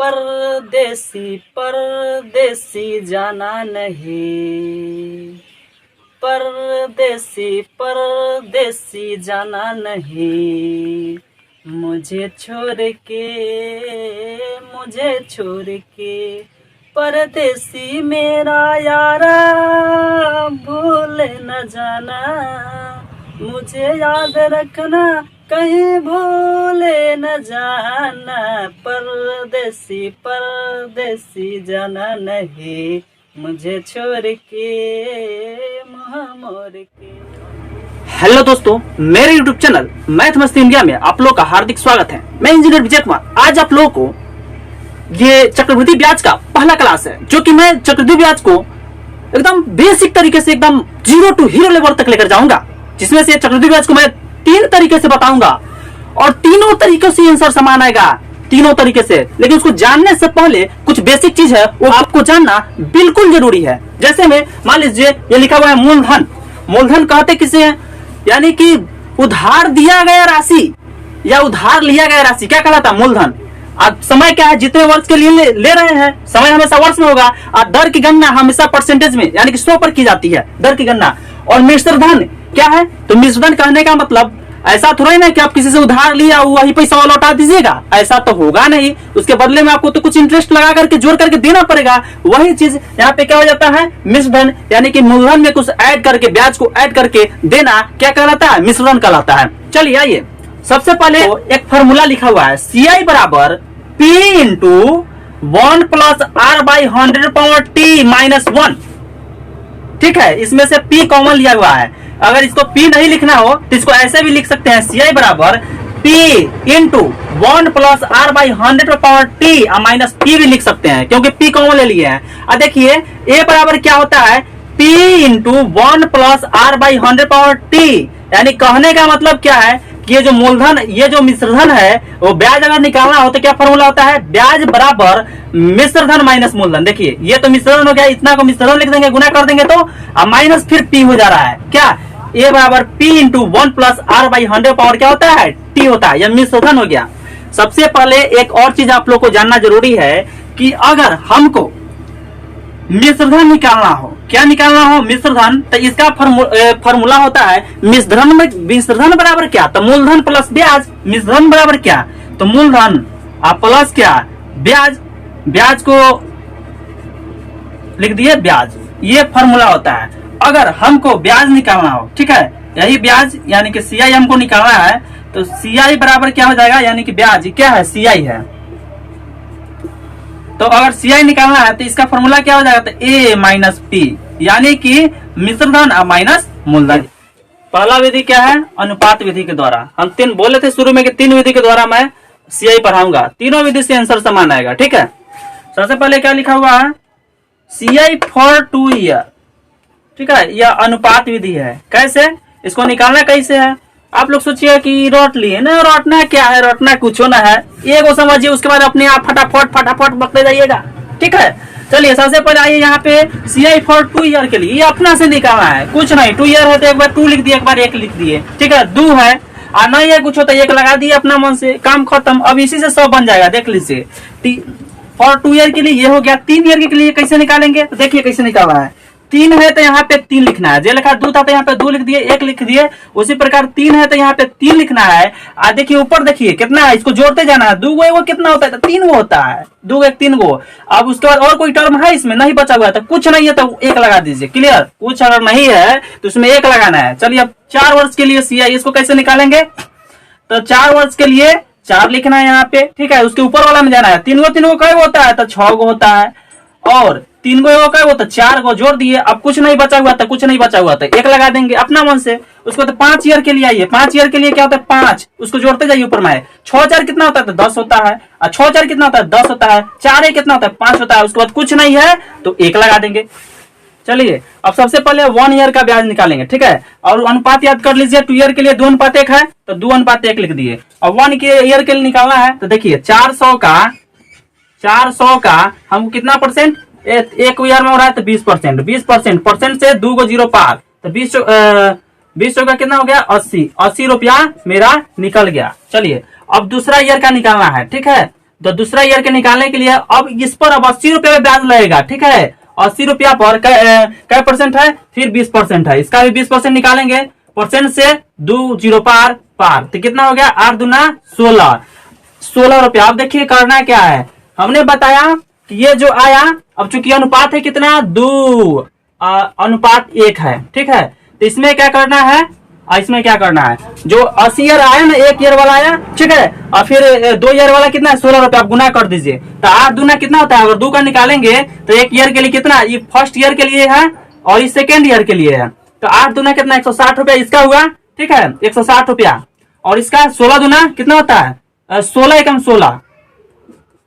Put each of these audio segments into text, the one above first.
परदेसी परदेसी जाना नहीं, परदेसी परदेसी जाना नहीं, मुझे छोड़ के परदेसी मेरा यारा भूल न जाना, मुझे याद रखना कहीं भूले न जाना, परदेसी परदेसी जाना नहीं, मुझे छोड़ के मुँह मोड़ के। हेलो दोस्तों, मेरे YouTube चैनल मैथ मस्ती इंडिया में आप लोग का हार्दिक स्वागत है। मैं इंजीनियर विजय कुमार। आज आप लोगों को ये चक्रवृद्धि ब्याज का पहला क्लास है, जो कि मैं चक्रवृद्धि ब्याज को एकदम बेसिक तरीके से एकदम 0 to हीरो लेवल तक लेकर जाऊंगा, जिसमें से चक्रवृद्धि ब्याज को मैं 3 तरीके से बताऊंगा और तीनों तरीकों से आंसर समान आएगा, तीनों तरीके से। लेकिन उसको जानने से पहले कुछ बेसिक चीज है वो आपको जानना बिल्कुल जरूरी है। जैसे में मान लीजिए ये लिखा हुआ है मूलधन। मूलधन कहते किसे हैं? यानी कि उधार दिया गया राशि या उधार लिया गया राशि क्या कहलाता? मूलधन। अब समय क्या है? जितने वर्ष के लिए ले रहे हैं, समय हमेशा वर्ष में होगा और दर की गणना हमेशा परसेंटेज में यानी कि 100 पर की जाती है दर की गणना। और मिश्र धन क्या है? तो मिश्र धन कहने का मतलब ऐसा थोड़ा ही ना कि आप किसी से उधार लिया वही पैसा लौटा दीजिएगा, ऐसा तो होगा नहीं। उसके बदले में आपको तो कुछ इंटरेस्ट लगा करके जोड़ करके देना पड़ेगा। वही चीज यहाँ पे क्या हो जाता है? मिश्र धन, यानी कि मूलधन में कुछ ऐड करके ब्याज को ऐड करके देना क्या कहलाता है? मिश्र धन कहलाता है। चलिए आइए, सबसे पहले तो एक फॉर्मूला लिखा हुआ है CI बराबर P into 1 plus R by 100 power T minus 1। ठीक है, इसमें से P कॉमन लिया हुआ है। अगर इसको P नहीं लिखना हो तो इसको ऐसे भी लिख सकते हैं, CI बराबर P into 1 plus R by 100 power T minus P भी लिख सकते हैं, क्योंकि P कॉमन ले लिए हैं। अब देखिए A बराबर क्या होता है? P into 1 plus R by 100 power T, यानी कहने का मतलब क्या है कि ये जो मूलधन, ये जो मिश्रधन है, वो ब्याज अगर निकालना हो तो क्या फॉर्मूला होता है? ब्याज बराबर मिश्रधन माइनस मूलधन। देखिए ये तो मिश्रधन हो गया, इतना को मिश्रधन लिख देंगे, गुना कर देंगे तो माइनस फिर P हो जा रहा है। क्या? A बराबर P into 1 plus R by 100 power क्या होता है? T होता है। यह मिश्रधन हो गया। सबसे पहले एक और चीज आप लोग को जानना जरूरी है कि अगर हमको मिश्रधन निकालना हो, क्या निकालना हो? मिश्रधन, तो इसका फॉर्मूला होता है मिश्रधन में मिश्रधन बराबर क्या? तो मूलधन प्लस ब्याज। मिश्रधन बराबर क्या? तो मूलधन प्लस क्या? ब्याज। ब्याज को लिख दिए ब्याज, ये फॉर्मूला होता है। अगर हमको ब्याज निकालना हो, ठीक है, यही ब्याज यानी कि CI हमको निकालना है, तो CI बराबर क्या हो जाएगा? यानी कि ब्याज क्या है? CI है। तो अगर CI निकालना है तो इसका फॉर्मूला क्या हो जाएगा? तो A माइनस P, यानी कि मिश्रधन माइनस मूलधन। पहला विधि क्या है? अनुपात विधि के द्वारा। हम 3 बोले थे शुरू में कि 3 विधि के द्वारा मैं CI पढ़ाऊंगा, तीनों विधि से आंसर समान आएगा। ठीक है, सबसे पहले क्या लिखा हुआ है? CI for 2 year. ठीक है, यह अनुपात विधि है। कैसे इसको निकालना कैसे है? आप लोग सोचिए कि रोट लिए ना, रोटना क्या है? रोटना कुछ ना है, एक को समझिए, उसके बाद अपने आप फटाफट बकते जाइएगा। ठीक है, चलिए सबसे पहले आइए यहाँ पे CI फॉर 2 ईयर के लिए, ये अपना से निकालना है, कुछ नहीं। 2 ईयर है तो एक बार 2 लिख दिए, एक बार 1 लिख दिए। ठीक है, 2 है और नहीं है कुछ होता है 1 लगा दिए अपना मन से, काम खत्म। अब इसी से 100 बन जाएगा। देख लीजिए, फॉर 2 ईयर के लिए ये हो गया। 3 ईयर के लिए कैसे निकालेंगे? तो देखिए कैसे निकालना है। 3 है तो यहाँ पे 3 लिखना है। जो लिखा 2 था तो यहाँ पे 2 लिख दिए, 1 लिख दिए। उसी प्रकार 3 है तो यहाँ पे 3 लिखना है। देखिए ऊपर देखिए कितना है, इसको जोड़ते जाना है। 2 गो कितना होता है? तो 3 गो होता है। 2 1 3 गो। अब उसके बाद और कोई टर्म है इसमें? नहीं बचा हुआ है, तो कुछ नहीं है तो 1 लगा दीजिए। क्लियर? कुछ अगर नहीं है तो उसमें 1 लगाना है। चलिए अब 4 वर्ष के लिए CI, इसको कैसे निकालेंगे? तो 4 वर्ष के लिए 4 लिखना है यहाँ पे। ठीक है, उसके ऊपर वाला में जाना है। 3 गो कई होता है? तो 6 गो होता है। और 3 गो का वो तो 4 गो जोड़ दिए। अब कुछ नहीं बचा हुआ था, कुछ नहीं बचा हुआ था, 1 लगा देंगे अपना मन से। उसको तो 5 ईयर के लिए आइए। 5 ईयर के लिए क्या होता है? 5, उसको जोड़ते जाइए ऊपर में। 6 4 कितना होता है? तो 10 होता है। और 6 4 कितना होता है? 10 होता है। 4 1 कितना होता है? 5 होता है। उसके बाद कुछ नहीं है तो 1 लगा देंगे। चलिए अब सबसे पहले 1 ईयर का ब्याज निकालेंगे। ठीक है, और अनुपात याद कर लीजिए। 2 ईयर के लिए 2:1 है तो 2:1 लिख दिए। और 1 ईयर के लिए निकालना है तो देखिए 400 का हमको कितना परसेंट? 1 ईयर में हो रहा है तो 20%। 20% परसेंट से 2 को 0 पार, तो 20 का कितना हो गया? 80 रुपया मेरा निकल गया। चलिए अब दूसरा ईयर का निकालना है। ठीक है, तो दूसरा ईयर के निकालने के लिए अब इस पर अब 80 रुपया ब्याज लगेगा, ठीक है। 80 रुपया पर क्या परसेंट है, फिर 20% है, इसका भी 20% निकालेंगे। परसेंट से 2 जीरो पार पार, तो कितना हो गया 8 दूना 16 रुपया। अब देखिए करना क्या है, हमने बताया कि ये जो आया, अब चूंकि अनुपात है कितना 2 अनुपात 1 है, ठीक है। तो इसमें क्या करना है, इसमें क्या करना है, जो 80 ईयर आया ना, 1 ईयर वाला आया, ठीक है, और फिर 2 ईयर वाला कितना है 16 रुपया, आप गुना कर दीजिए। तो 8 दूना कितना होता है, अगर 2 का निकालेंगे तो 1 ईयर के लिए कितना, ये फर्स्ट ईयर के लिए है और ये सेकेंड ईयर के लिए है। तो 8 दूना कितना 160 रुपया इसका हुआ, ठीक है, 160 रुपया। और इसका 16 दूना कितना होता है 16 एकम 16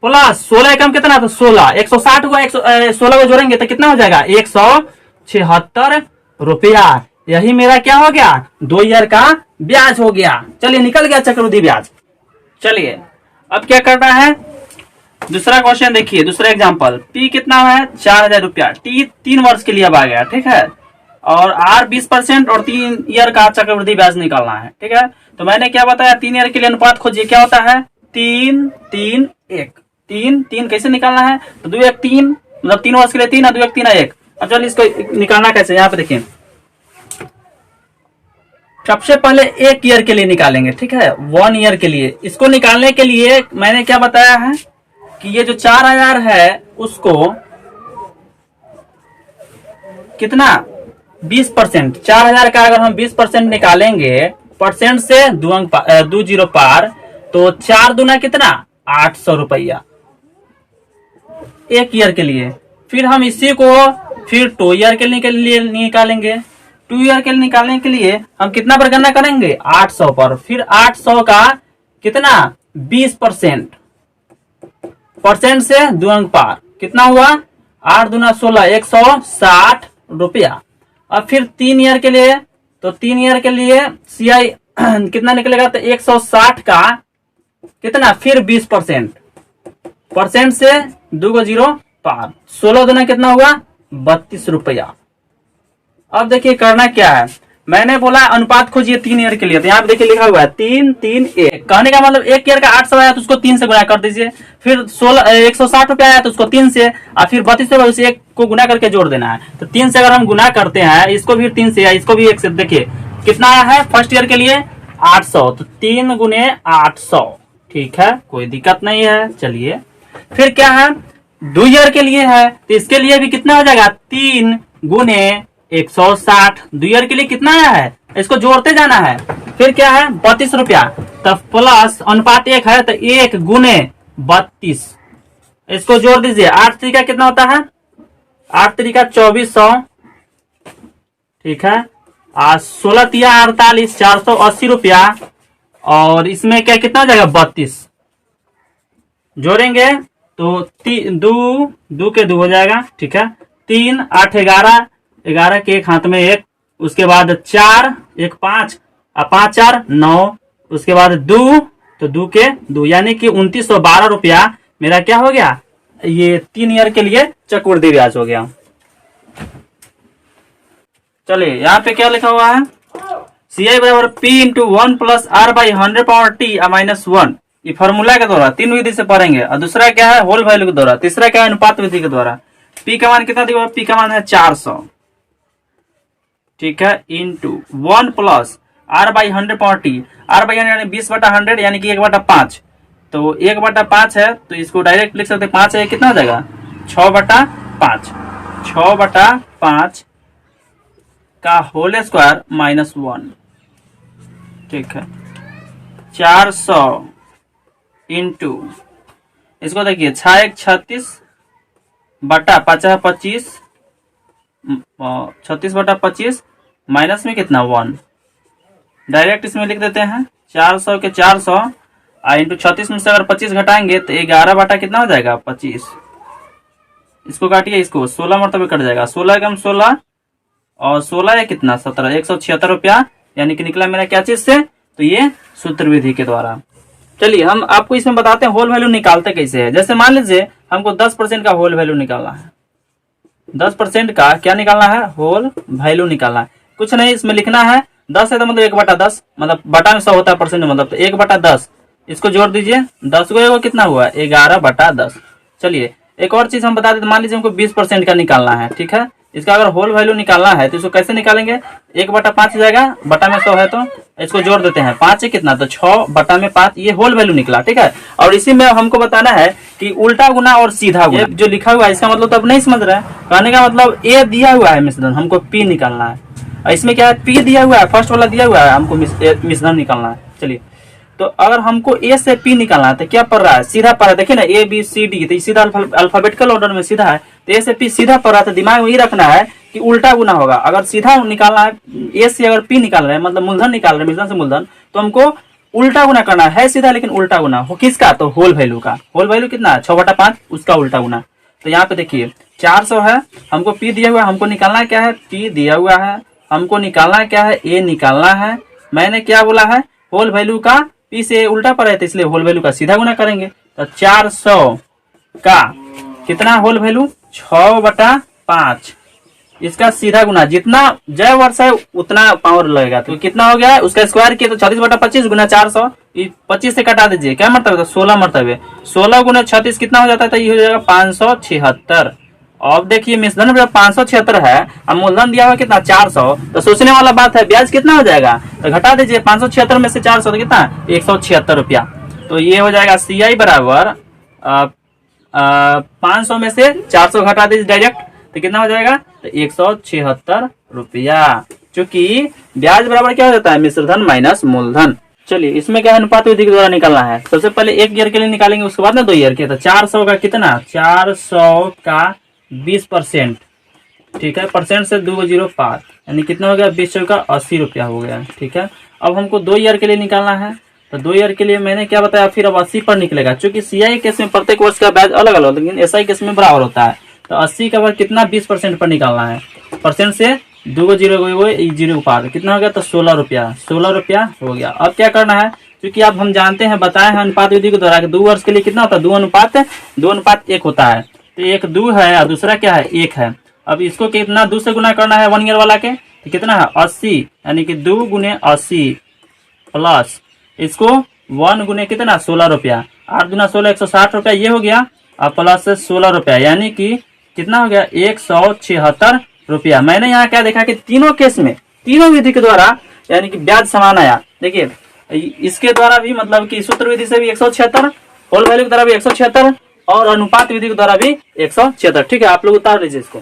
प्लस 16 एकम कितना, तो 16, 160 हुआ, 16 को जोड़ेंगे तो कितना हो जाएगा 176 रुपया। यही मेरा क्या हो गया 2 ईयर का ब्याज हो गया। चलिए निकल गया चक्रवृद्धि ब्याज। चलिए अब क्या करना है, दूसरा क्वेश्चन देखिए, दूसरा एग्जांपल। पी कितना है 4000 रुपया, टी 3 वर्ष के लिए अब आ गया, ठीक है, और आर 20% और 3 ईयर का चक्रवृद्धि ब्याज निकालना है, ठीक है। तो मैंने क्या बताया, 3 ईयर के लिए अनुपात खोजिए, क्या होता है 3 3 1। 3 कैसे निकालना है, तो 2 1 3, मतलब 3 वर्ष के लिए 3 और 2 1 3 1। अब चलिए इसको निकालना कैसे, यहाँ पे देखिए, सबसे पहले 1 ईयर के लिए निकालेंगे, ठीक है, 1 ईयर के लिए। इसको निकालने के लिए मैंने क्या बताया है कि ये जो 4000 है उसको कितना 20%, 4000 का अगर हम 20% निकालेंगे, परसेंट से 2 जीरो पार, तो 4 दूना कितना 800 रुपया 1 ईयर के लिए। फिर हम इसी को फिर 2 ईयर के लिए निकालेंगे। 2 ईयर के लिए निकालने के लिए हम कितना पर गणना करेंगे 800 पर, फिर 800 का कितना 20%, परसेंट से 2 अंक पार, कितना हुआ 8 दूना 16, 160 रुपया। अब फिर 3 ईयर के लिए, तो 3 ईयर के लिए सीआई कितना निकलेगा, तो 160 का कितना फिर 20%, परसेंट से 2 जीरो पार, 16 दूना कितना हुआ 32 रुपया। अब देखिए करना क्या है, मैंने बोला अनुपात खोजिए 3 ईयर के लिए, तो यहाँ पे देखिए लिखा हुआ है 3 3 1। कहने का मतलब 1 ईयर का 800 आया तो उसको 3 से गुना कर दीजिए, फिर 160 रुपया आया तो उसको 3 से, और फिर 32 रुपया उसे 1 को गुना करके जोड़ देना है। तो 3 से अगर हम गुना करते हैं, इसको भी 3 से या इसको भी 1 से, देखिए कितना आया है फर्स्ट ईयर के लिए 800, तो 3 गुने 800, ठीक है, कोई दिक्कत नहीं है। चलिए फिर क्या है 2 ईयर के लिए है, तो इसके लिए भी कितना हो जाएगा 3 गुने 160, 2 ईयर के लिए कितना आया है, इसको जोड़ते जाना है। फिर क्या है 32 रुपया, तब प्लस अनुपात 1 है तो 1 गुने 32, इसको जोड़ दीजिए, 8 तरीका कितना होता है 8 तरीका 2400, ठीक है, 16 तिया 48, 480 रुपया। और इसमें क्या कितना हो जाएगा 32, जोड़ेंगे तो 2 के 2 हो जाएगा, ठीक है, 3 8 11, 11 के 1 हाथ में 1, उसके बाद 4 1 5, 5 4 9, उसके बाद 2, तो 2 के 2, यानी कि 2912 रुपया मेरा क्या हो गया, ये 3 ईयर के लिए चक्रवृद्धि ब्याज हो गया। चलिए यहाँ पे क्या लिखा हुआ है, CI बराबर P into 1 plus R by 100 power T minus 1, ये फॉर्मूला के द्वारा 3 विधि से पढ़ेंगे। और दूसरा क्या है होल वैल्यू के द्वारा, तीसरा क्या है अनुपात विधि के द्वारा। P का मान कितना दिया, P का मान है 400, ठीक है, into 1 plus R by 100 power T, R by 100 यानी 20/100 यानी कि 1/5, तो 1/5 है तो इसको डायरेक्ट लिख सकते हैं, 5 है कितना हो जाएगा 6/5, 6/5 का होल स्क्वायर माइनस 1, ठीक है, 400 इंटू, इसको देखिए 6 1 36 बटा 50 25, 36/25 माइनस में कितना 1, डायरेक्ट इसमें लिख देते हैं 400 के 400 इंटू 36 में से अगर 25 घटाएंगे तो 11 बटा कितना हो जाएगा 25, इसको काटिए, इसको 16 मरतबे कट जाएगा, 16 कम 16 और 16 है कितना 17, 176 रुपया, यानी कि निकला मेरा क्या चीज से, तो ये सूत्र विधि के द्वारा। चलिए हम आपको इसमें बताते हैं होल वैल्यू निकालते कैसे है। जैसे मान लीजिए हमको 10% का होल वैल्यू निकालना है, 10% का क्या निकालना है होल वैल्यू निकालना है, कुछ नहीं इसमें लिखना है 10 है तो मतलब 1/10, मतलब बटा में 100 होता है परसेंट मतलब, तो 1/10 इसको जोड़ दीजिए, 10 को कितना हुआ 11/10। चलिए एक और चीज हम बता देते, मान लीजिए हमको 20% का निकालना है, ठीक है। इसका अगर होल वैल्यू निकालना है तो इसको कैसे निकालेंगे, 1/5 हो जाएगा, बटा में 100 है तो इसको जोड़ देते हैं, 5 है कितना तो 6/5, ये होल वैल्यू निकला, ठीक है। और इसी में हमको बताना है कि उल्टा गुना और सीधा गुना, जो लिखा हुआ है इसका मतलब तो अब नहीं समझ रहे हैं। कहने का मतलब ए दिया हुआ है मिश्रण, हमको पी निकालना है। इसमें क्या है, पी दिया हुआ है, फर्स्ट वाला दिया हुआ है, हमको मिश्रण निकालना है। चलिए तो अगर हमको ए से पी निकालना है तो क्या पड़ रहा है, सीधा पड़ रहा है, देखिए ना ए बी सी डी, तो सीधा अल्फाबेटिकल ऑर्डर में सीधा है, तो ए से पी सीधा पड़ रहा है, तो दिमाग में ये रखना है कि उल्टा गुना होगा। अगर सीधा निकालना है, ए से अगर पी निकाल रहे हैं मतलब मूलधन निकाल रहे हैं, मिश्रण से मूलधन, तो हमको उल्टा गुना करना है सीधा, लेकिन उल्टा गुना हो किसका, तो होल वैल्यू का। होल वैल्यू कितना है 6/5, उसका उल्टा गुना। तो यहाँ पे देखिए 400 है, हमको पी दिया हुआ है, हमको निकालना क्या है, पी दिया हुआ है, हमको निकालना क्या है, ए निकालना है। मैंने क्या बोला है, होल वैल्यू का पी से उल्टा पर है, तो इसलिए होल वैल्यू का सीधा गुना करेंगे। तो 400 का कितना होल वैल्यू 6/5, इसका सीधा गुना, जितना जय वर्ष है उतना पावर लगेगा, तो कितना हो गया, उसका स्क्वायर किया तो 36/25 गुना 400, 25 से कटा दीजिए, क्या मरतबे, तो 16 मरतबे, 16 गुना 36 कितना हो जाता है, तो ये हो जाएगा 576। अब देखिए मिश्रण में 576 है, अब मूलधन दिया हुआ कितना 400, तो सोचने वाला बात है ब्याज कितना हो जाएगा, तो घटा दीजिए 576 में से 400 तो कितना 176 रुपया। तो ये हो जाएगा CI बराबर 500 में से 400 घटा दीजिए डायरेक्ट, तो कितना हो जाएगा, तो 176 रुपया, क्योंकि ब्याज बराबर क्या हो जाता है, मिश्रधन माइनस मूलधन। चलिए इसमें क्या है, अनुपात विधि के द्वारा निकालना है। सबसे पहले 1 ईयर के लिए निकालेंगे, उसके बाद ना 2 ईयर के। तो 400 का कितना, 400 का 20%, ठीक है, परसेंट से 2 0 5, यानी कितना हो गया 20 का 80 रुपया हो गया, ठीक है। अब हमको 2 ईयर के लिए निकालना है, तो 2 ईयर के लिए मैंने क्या बताया, फिर अब 80 पर निकलेगा, क्योंकि CI केस में प्रत्येक वर्ष का ब्याज अलग अलग, लेकिन SI केस में बराबर होता है। तो 80 का बाद कितना 20% पर निकालना है, परसेंट से 2 0 5, कितना हो गया, तो 16 रुपया, 16 रुपया हो गया। अब क्या करना है, क्योंकि अब हम जानते हैं, बताए हैं अनुपात विधि के द्वारा 2 वर्ष के लिए कितना होता है, 2:1 होता है। तो एक 2 है और दूसरा क्या है 1 है। अब इसको कितना 2 से गुना करना है 1 ईयर वाला के, तो कितना है 80, यानी कि 2 गुने 80 प्लस इसको 1 गुने कितना 16 रुपया, 8 गुना 16 160 रुपया, ये हो गया, और प्लस 16 रुपया, यानी कि कितना हो गया 176 रुपया। मैंने यहाँ क्या देखा कि तीनों केस में तीनों विधि के द्वारा यानी कि ब्याज समान आया। देखिए इसके द्वारा भी मतलब कि सूत्र विधि से भी 176, होल वैल्यू के द्वारा भी 176, और अनुपात विधि के द्वारा भी 176। ठीक है, आप लोग उतार लीजिए इसको।